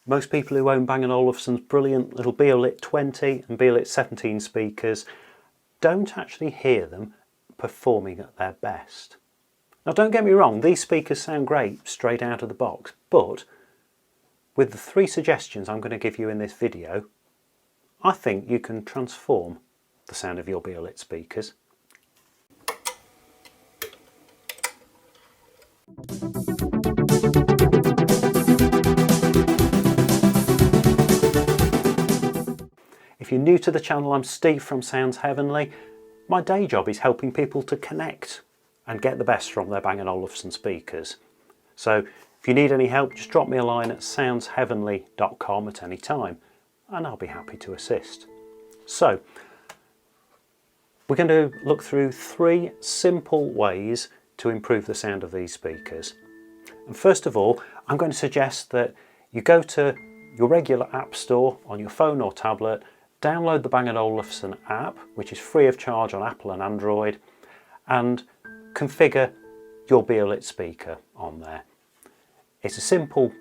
Most people who own Bang & Olufsen's brilliant little Beolit 20 and Beolit 17 speakers don't actually hear them performing at their best. Now don't get me wrong, these speakers sound great straight out of the box, but with the 3 suggestions I'm going to give you in this video, I think you can transform the sound of your Beolit speakers. If you're new to the channel, I'm Steve from Sounds Heavenly. My day job is helping people to connect and get the best from their Bang & Olufsen speakers. So if you need any help, just drop me a line at soundsheavenly.com at any time and I'll be happy to assist. So we're going to look through 3 simple ways to improve the sound of these speakers. And first of all, I'm going to suggest that you go to your regular app store on your phone or tablet, download the Bang & Olufsen app, which is free of charge on Apple and Android, and configure your Beolit speaker on there. It's a simple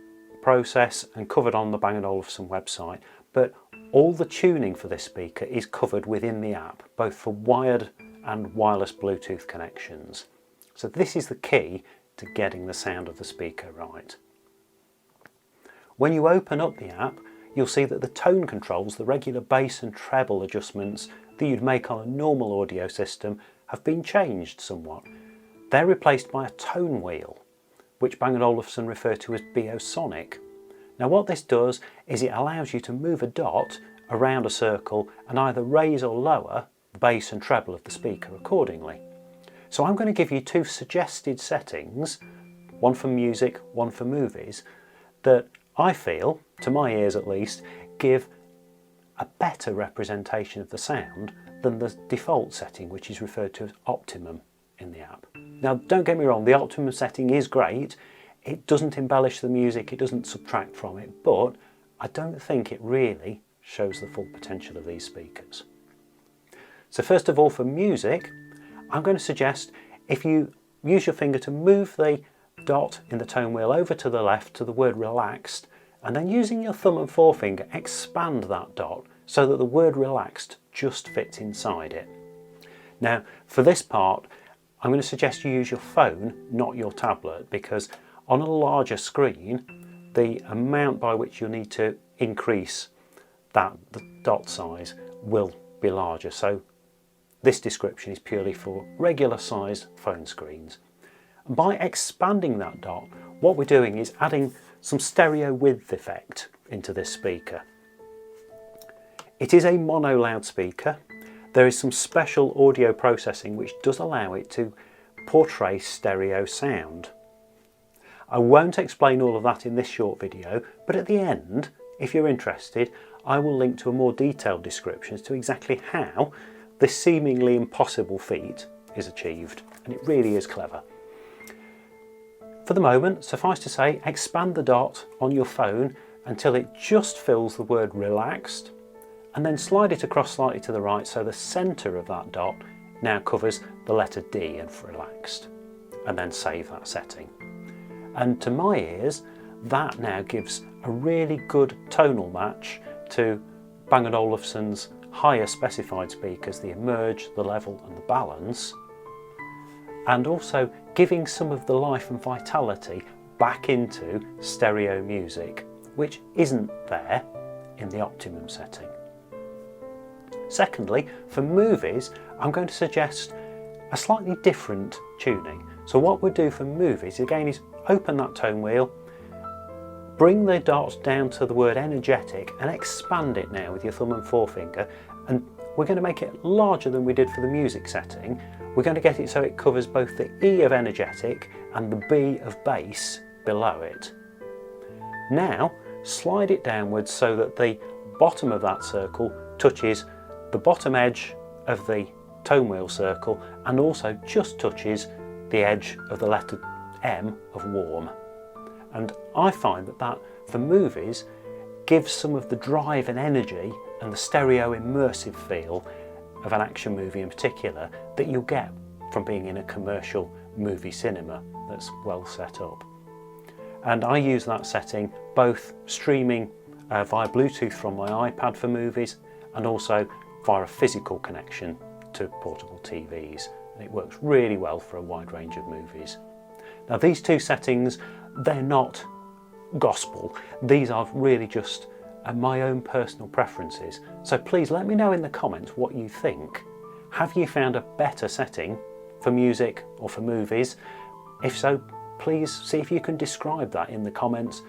process and covered on the Bang & Olufsen website, but all the tuning for this speaker is covered within the app, both for wired and wireless Bluetooth connections. So this is the key to getting the sound of the speaker right. When you open up the app, you'll see that the tone controls, the regular bass and treble adjustments that you'd make on a normal audio system, have been changed somewhat. They're replaced by a tone wheel, which Bang & Olufsen refer to as Beosonic. Now what this does is it allows you to move a dot around a circle and either raise or lower the bass and treble of the speaker accordingly. So I'm going to give you 2 suggested settings, one for music, one for movies, that I feel, to my ears at least, give a better representation of the sound than the default setting, which is referred to as optimum in the app. Now don't get me wrong, the optimum setting is great. It doesn't embellish the music, it doesn't subtract from it, but I don't think it really shows the full potential of these speakers. So first of all, for music, I'm going to suggest if you use your finger to move the dot in the tone wheel over to the left to the word relaxed, and then using your thumb and forefinger expand that dot so that the word relaxed just fits inside it. Now for this part I'm going to suggest you use your phone, not your tablet, because on a larger screen the amount by which you'll need to increase the dot size will be larger. So this description is purely for regular sized phone screens. And by expanding that dot, what we're doing is adding some stereo width effect into this speaker. It is a mono loudspeaker. There is some special audio processing which does allow it to portray stereo sound. I won't explain all of that in this short video, but at the end, if you're interested, I will link to a more detailed description as to exactly how this seemingly impossible feat is achieved, and it really is clever. For the moment, suffice to say, expand the dot on your phone until it just fills the word relaxed, and then slide it across slightly to the right so the centre of that dot now covers the letter D and relaxed, and then save that setting. And to my ears, that now gives a really good tonal match to Bang & Olufsen's higher specified speakers, the Emerge, the Level and the Balance, and also giving some of the life and vitality back into stereo music, which isn't there in the optimum setting. Secondly, for movies, I'm going to suggest a slightly different tuning. So what we'll do for movies again is open that tone wheel, bring the dot down to the word energetic and expand it now with your thumb and forefinger, and we're going to make it larger than we did for the music setting. We're going to get it so it covers both the E of energetic and the B of bass below it. Now slide it downwards so that the bottom of that circle touches the bottom edge of the tone wheel circle and also just touches the edge of the letter M of warm. And I find that for movies gives some of the drive and energy and the stereo immersive feel of an action movie in particular that you'll get from being in a commercial movie cinema that's well set up. and I use that setting both streaming via Bluetooth from my iPad for movies and also via a physical connection to portable TVs. And it works really well for a wide range of movies. Now these two settings, they're not gospel. These are really just my own personal preferences. So please let me know in the comments what you think. Have you found a better setting for music or for movies? If so, please see if you can describe that in the comments.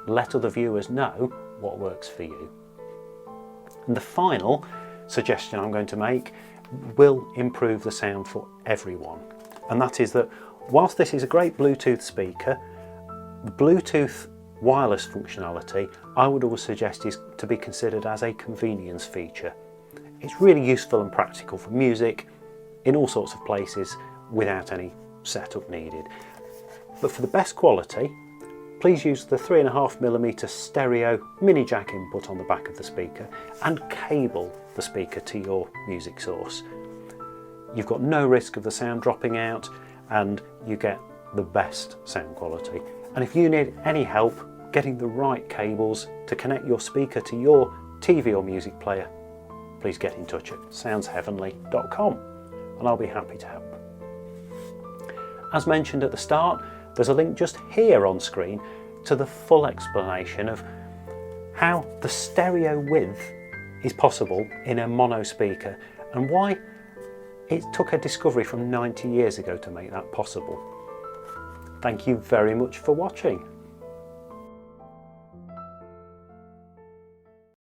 Let other viewers know what works for you. And the final suggestion I'm going to make will improve the sound for everyone. And that is that whilst this is a great Bluetooth speaker, the Bluetooth wireless functionality I would always suggest is to be considered as a convenience feature. It's really useful and practical for music in all sorts of places without any setup needed. But for the best quality, please use the 3.5mm stereo mini jack input on the back of the speaker and cable the speaker to your music source. You've got no risk of the sound dropping out and you get the best sound quality. And if you need any help getting the right cables to connect your speaker to your TV or music player, please get in touch at soundsheavenly.com and I'll be happy to help. As mentioned at the start, there's a link just here on screen to the full explanation of how the stereo width is possible in a mono speaker and why it took a discovery from 90 years ago to make that possible. Thank you very much for watching.